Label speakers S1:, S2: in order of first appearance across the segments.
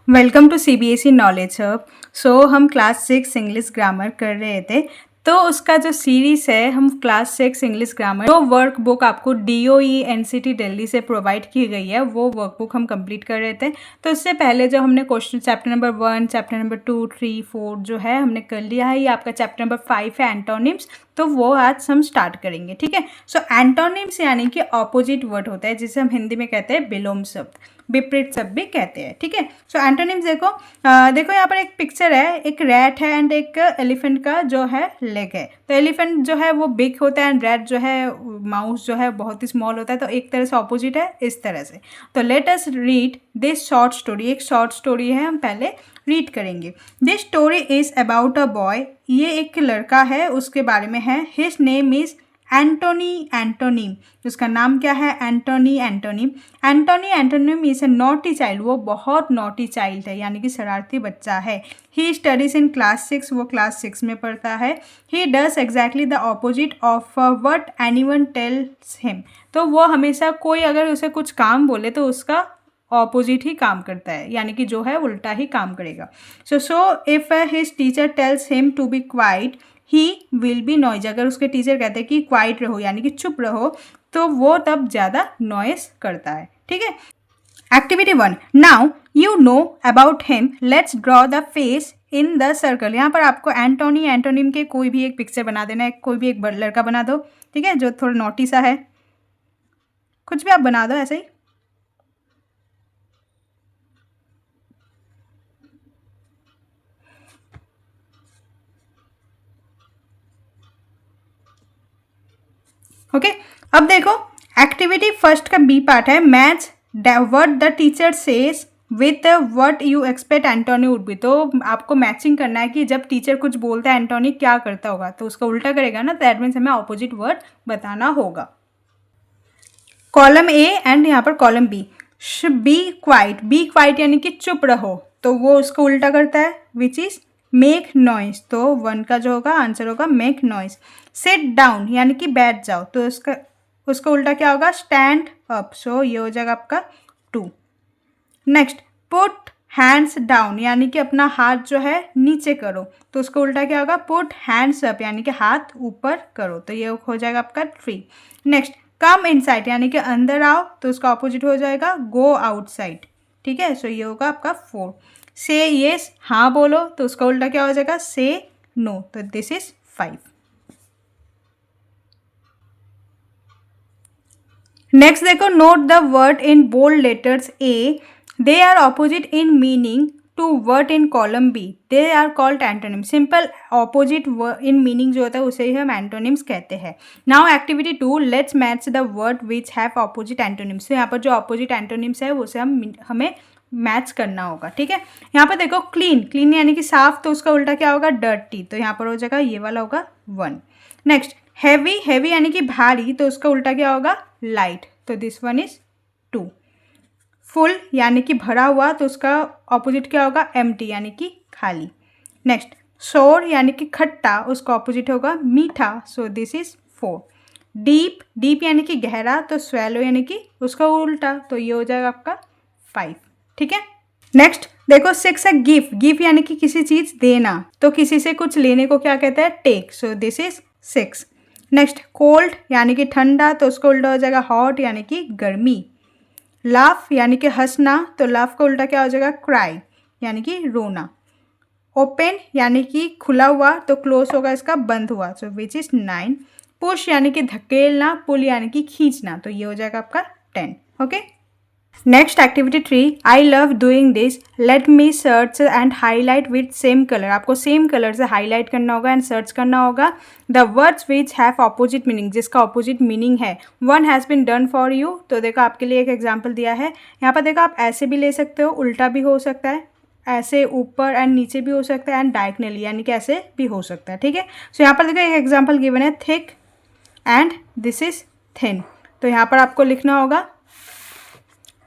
S1: Welcome to CBSE knowledge hub. हम class 6 English grammar कर रहे थे। तो उसका जो सीरीज़ है, हम क्लास 6 इंग्लिश ग्रामर जो वर्क बुक आपको डीओई एनसीटी दिल्ली से प्रोवाइड की गई है, वो वर्क बुक हम कंप्लीट कर रहे थे। तो इससे पहले जो हमने question chapter number 1, chapter number 2, 3, 4 जो है हमने कर लिया है। ये आपका चैप्टर नंबर 5 है एंटोनिम्स, तो वो आज हम स्टार्ट करेंगे। ठीक है। एंटोनिम्स यानी कि ऑपोजिट वर्ड होता है, जिसे हम हिंदी में कहते हैं विलोम शब्द, विपरीत शब्द भी कहते हैं। ठीक है। एंटोनिम्स देखो यहाँ पर एक पिक्चर है, एक रैट है एंड एक एलिफेंट का जो है लेग है। तो एलिफेंट जो है वो बिग होता है एंड रैट जो है, माउस जो है बहुत ही स्मॉल होता है। तो एक तरह से ऑपोजिट है इस तरह से। तो let us read this short story. एक शॉर्ट स्टोरी है, हम पहले रीड करेंगे। This story is about a boy. ये एक लड़का है, उसके बारे में है। His name is Antony Antonym. उसका नाम क्या है? Antony Antonym. Antony Antonym is a naughty child. वो बहुत नॉटी चाइल्ड है, यानी कि शरारती बच्चा है। He studies in class 6। वो क्लास 6 में पढ़ता है। He does exactly the opposite of what anyone tells him. तो वो हमेशा कोई अगर उसे कुछ काम बोले तो उसका ऑपोजिट ही काम करता है, यानी कि जो है उल्टा ही काम करेगा। So if his teacher tells him to be quiet, he will be noise. अगर उसके टीचर कहते हैं कि क्वाइट रहो, यानी कि चुप रहो, तो वो तब ज़्यादा नॉइस करता है। ठीक है। Activity 1। Now you know about him, let's draw the face in the circle. यहाँ पर आपको एंटोनी एंटोनिम के कोई भी एक पिक्चर बना देना है। कोई भी एक लड़का बना दो, ठीक है, जो थोड़ा नोटी सा है। कुछ भी आप बना दो ऐसे ही। ओके। अब देखो, एक्टिविटी फर्स्ट का बी पार्ट है, match what the teacher says with what you expect Antony would be. तो आपको मैचिंग करना है कि जब टीचर कुछ बोलता है एंटोनी क्या करता होगा, तो उसका उल्टा करेगा ना। दैट मीन्स हमें ऑपोजिट वर्ड बताना होगा। कॉलम ए एंड यहाँ पर column B. Be quiet. Be quiet यानी कि चुप रहो, तो वो उसको उल्टा करता है, विच इज मेक नॉइज। तो 1 का जो होगा आंसर होगा मेक नॉइज। सिट डाउन यानी कि बैठ जाओ, तो उसका उल्टा क्या होगा? Stand up. सो ये हो जाएगा आपका 2। नेक्स्ट, पुट हैंड्स डाउन यानी कि अपना हाथ जो है नीचे करो, तो उसका उल्टा क्या होगा? पुट हैंड्स अप यानी कि हाथ ऊपर करो, तो ये हो जाएगा आपका 3। नेक्स्ट, कम इनसाइड यानी कि अंदर आओ, तो उसका ऑपोजिट हो जाएगा गो आउटसाइड। ठीक है। सो ये होगा आपका 4। से येस, हाँ बोलो, तो उसका उल्टा क्या हो जाएगा? से नो, तो दिस इज 5। नेक्स्ट देखो, note the word in bold letters A, they are opposite in meaning to word in column B, they are called antonym. Simple opposite in meaning जो होता है उसे ही हम एंटोनिम्स कहते हैं। Now activity 2, let's match the word which have opposite antonyms. तो यहाँ पर जो ऑपोजिट एंटोनिम्स है उसे हमें मैच करना होगा। ठीक है। यहाँ पर देखो, क्लीन। क्लीन यानी कि साफ, तो उसका उल्टा क्या होगा? डर्टी, तो यहाँ पर हो जाएगा ये वाला होगा 1। Next, heavy. हैवी यानी कि भारी, तो उसका उल्टा क्या होगा? लाइट, तो दिस वन इज 2। फुल यानी कि भरा हुआ, तो उसका ऑपोजिट क्या होगा? एम्प्टी यानी कि खाली। नेक्स्ट, सोर यानी कि खट्टा, उसका ऑपोजिट होगा मीठा, सो दिस इज 4। डीप। डीप यानी कि गहरा, तो स्वेलो यानी कि उसका उल्टा, तो ये हो जाएगा आपका 5। ठीक है। नेक्स्ट देखो, 6 है गिव। गिव यानी कि किसी चीज देना, तो किसी से कुछ लेने को क्या कहते हैं? Take, so this is 6। Next, cold यानी कि ठंडा, तो उसका उल्टा हो जाएगा हॉट यानी कि गर्मी। लाफ यानी कि हंसना, तो लाफ का उल्टा क्या हो जाएगा? क्राई यानी कि रोना। ओपन यानी कि खुला हुआ, तो क्लोज होगा इसका बंद हुआ, सो विच इज 9। पुश यानी कि धकेलना, पुल यानी कि खींचना, तो ये हो जाएगा आपका 10। Okay. Next activity 3, I love doing this, let me search and highlight with same colour. आपको सेम कलर से हाईलाइट करना होगा एंड सर्च करना होगा the words which have opposite meaning, जिसका ऑपोजिट मीनिंग है। 1 has been done for you, तो देखो आपके लिए एक एग्जाम्पल दिया है। यहाँ पर देखो, आप ऐसे भी ले सकते हो, उल्टा भी हो सकता है, ऐसे ऊपर एंड नीचे भी हो सकता है, एंड डायगनली यानी कि ऐसे भी हो सकता है। ठीक है। सो यहाँ पर देखो एक एग्जाम्पल गिवन है, thick and this is thin, तो यहाँ पर आपको लिखना होगा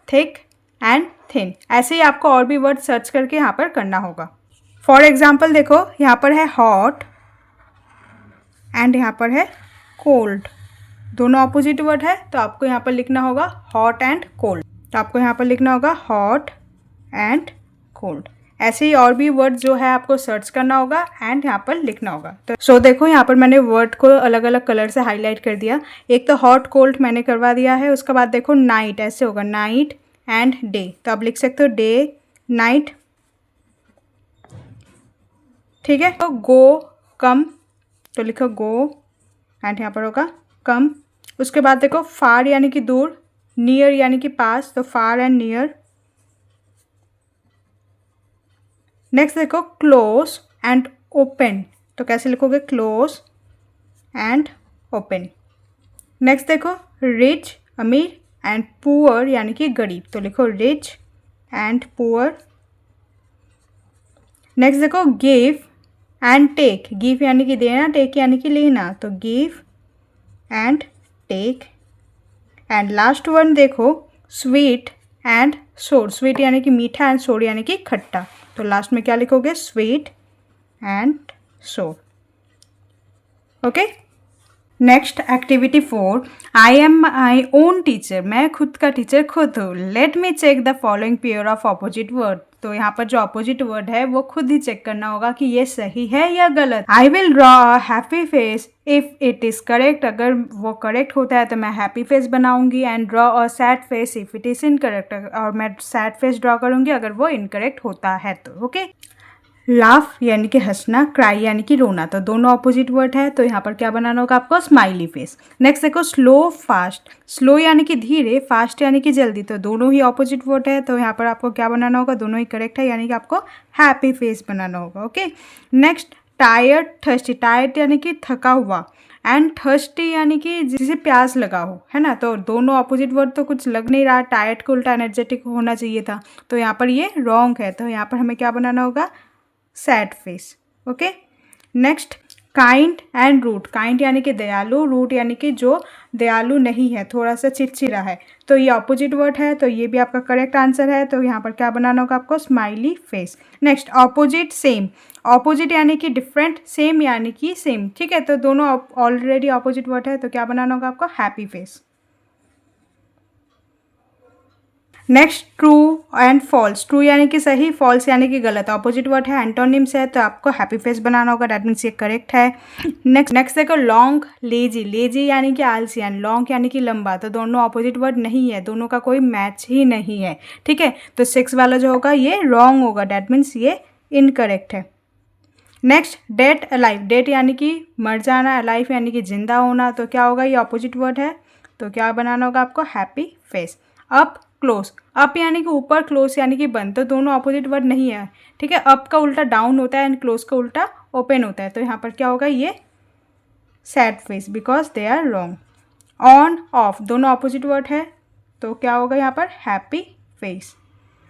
S1: थिक एंड थिन। ऐसे ही आपको और भी वर्ड सर्च करके यहाँ पर करना होगा। फॉर एग्जाम्पल देखो, यहाँ पर है हॉट एंड यहाँ पर है कोल्ड, दोनों ऑपोजिट वर्ड है, तो आपको यहाँ पर लिखना होगा हॉट एंड कोल्ड। तो आपको यहाँ पर लिखना होगा हॉट एंड कोल्ड। ऐसे ही और भी वर्ड जो है आपको सर्च करना होगा एंड यहाँ पर लिखना होगा। तो सो देखो यहाँ पर मैंने वर्ड को अलग अलग कलर से हाईलाइट कर दिया। एक तो हॉट कोल्ड मैंने करवा दिया है, उसके बाद देखो नाइट, ऐसे होगा नाइट एंड डे, तो आप लिख सकते हो डे नाइट, ठीक है। तो गो कम, तो लिखो गो एंड यहाँ पर होगा कम। उसके बाद देखो फार यानी कि दूर, नियर यानी कि पास, तो फार एंड नियर। नेक्स्ट देखो क्लोज एंड ओपन, तो कैसे लिखोगे क्लोज एंड ओपन। नेक्स्ट देखो रिच अमीर एंड पुअर यानी कि गरीब, तो लिखो रिच एंड पुअर। नेक्स्ट देखो गिव एंड टेक, गिव यानी कि देना, टेक यानी कि लेना, तो give and take. And last one देखो स्वीट एंड सोर, स्वीट यानी कि मीठा एंड सोर यानी कि खट्टा, तो लास्ट में क्या लिखोगे sweet and sour. Okay. Next activity 4, I am my own teacher, मैं खुद का टीचर खुद हूँ। Let me check the following pair of opposite word, तो यहाँ पर जो ऑपोजिट वर्ड है वो खुद ही चेक करना होगा कि ये सही है या गलत। I will draw a happy face if it is correct, अगर वो करेक्ट होता है तो मैं हैप्पी फेस बनाऊंगी। And draw a sad face if it is incorrect, और मैं सैड फेस ड्रॉ करूंगी अगर वो इनकरेक्ट होता है तो। ओके। लाफ यानी कि हंसना, क्राई यानी कि रोना, तो दोनों ऑपोजिट वर्ड है, तो यहाँ पर क्या बनाना होगा आपको स्माइली फेस। नेक्स्ट देखो स्लो फास्ट, स्लो यानी कि धीरे, फास्ट यानी कि जल्दी, तो दोनों ही ऑपोजिट वर्ड है, तो यहाँ पर आपको क्या बनाना होगा, दोनों ही करेक्ट है, यानी कि आपको हैप्पी फेस बनाना होगा। Okay. Next tired thirsty, tired यानी कि थका हुआ एंड थर्स्टी यानी कि जिसे प्यास लगा हो, है ना, तो दोनों ऑपोजिट वर्ड तो कुछ लग नहीं रहा, टायर्ड को उल्टा एनर्जेटिक होना चाहिए था, तो यहाँ पर ये रॉन्ग है, तो यहाँ पर हमें क्या बनाना होगा sad face. Okay. Next kind and rude, kind यानी कि दयालु, रूड यानी कि जो दयालु नहीं है, थोड़ा सा चिड़चिड़ा है, तो ये ऑपोजिट वर्ड है, तो ये भी आपका करेक्ट आंसर है, तो यहाँ पर क्या बनाना होगा आपको smiley face. Next opposite same, opposite यानी कि डिफरेंट, सेम यानी कि सेम, ठीक है, तो दोनों ऑलरेडी ऑपोजिट वर्ड है, तो क्या बनाना होगा आपको happy face. Next true and false, true यानी कि सही, फॉल्स यानी कि गलत, ऑपोजिट वर्ड है, एंटोनिम्स है, तो आपको हैप्पी फेस बनाना होगा, दैट मीन्स ये करेक्ट है। नेक्स्ट देखो लॉन्ग लेजी, लेजी यानी कि आलसी एंड लॉन्ग यानी कि लंबा, तो दोनों ऑपोजिट वर्ड नहीं है, दोनों का कोई मैच ही नहीं है, ठीक है, तो 6 वाला जो होगा ये रॉन्ग होगा, दैट मीन्स ये इनकरेक्ट है। नेक्स्ट डेड अलाइव, डेड यानी कि मर जाना, अलाइव यानी कि जिंदा होना, तो क्या होगा ये ऑपोजिट वर्ड है, तो क्या बनाना होगा आपको happy face. Up close, up यानी कि ऊपर, क्लोज यानी कि बंद, तो दोनों ऑपोजिट वर्ड नहीं है, ठीक है, अप का उल्टा डाउन होता है एंड क्लोज का उल्टा ओपन होता है, तो यहाँ पर क्या होगा ये sad face because they are wrong. On off दोनों ऑपोजिट वर्ड है, तो क्या होगा यहाँ पर happy face.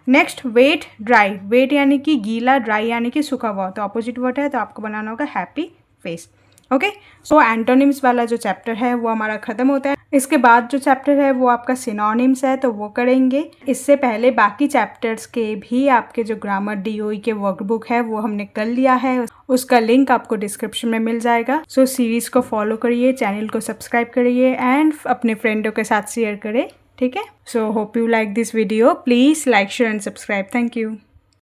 S1: Next wet dry, wet यानी कि गीला, ड्राई यानी कि सूखा हुआ, तो ऑपोजिट वर्ड है, तो आपको बनाना होगा हैप्पी फेस। ओके। सो एंटोनिम्स वाला जो चैप्टर है वो हमारा ख़त्म होता है। इसके बाद जो चैप्टर है वो आपका सिनोनिम्स है, तो वो करेंगे। इससे पहले बाकी चैप्टर्स के भी आपके जो ग्रामर डीओई के वर्कबुक है वो हमने कर लिया है, उसका लिंक आपको डिस्क्रिप्शन में मिल जाएगा। सो सीरीज़ को फॉलो करिए, चैनल को सब्सक्राइब करिए एंड अपने फ्रेंडों के साथ शेयर करें, ठीक है। So hope you like this video, please like share and subscribe. Thank you.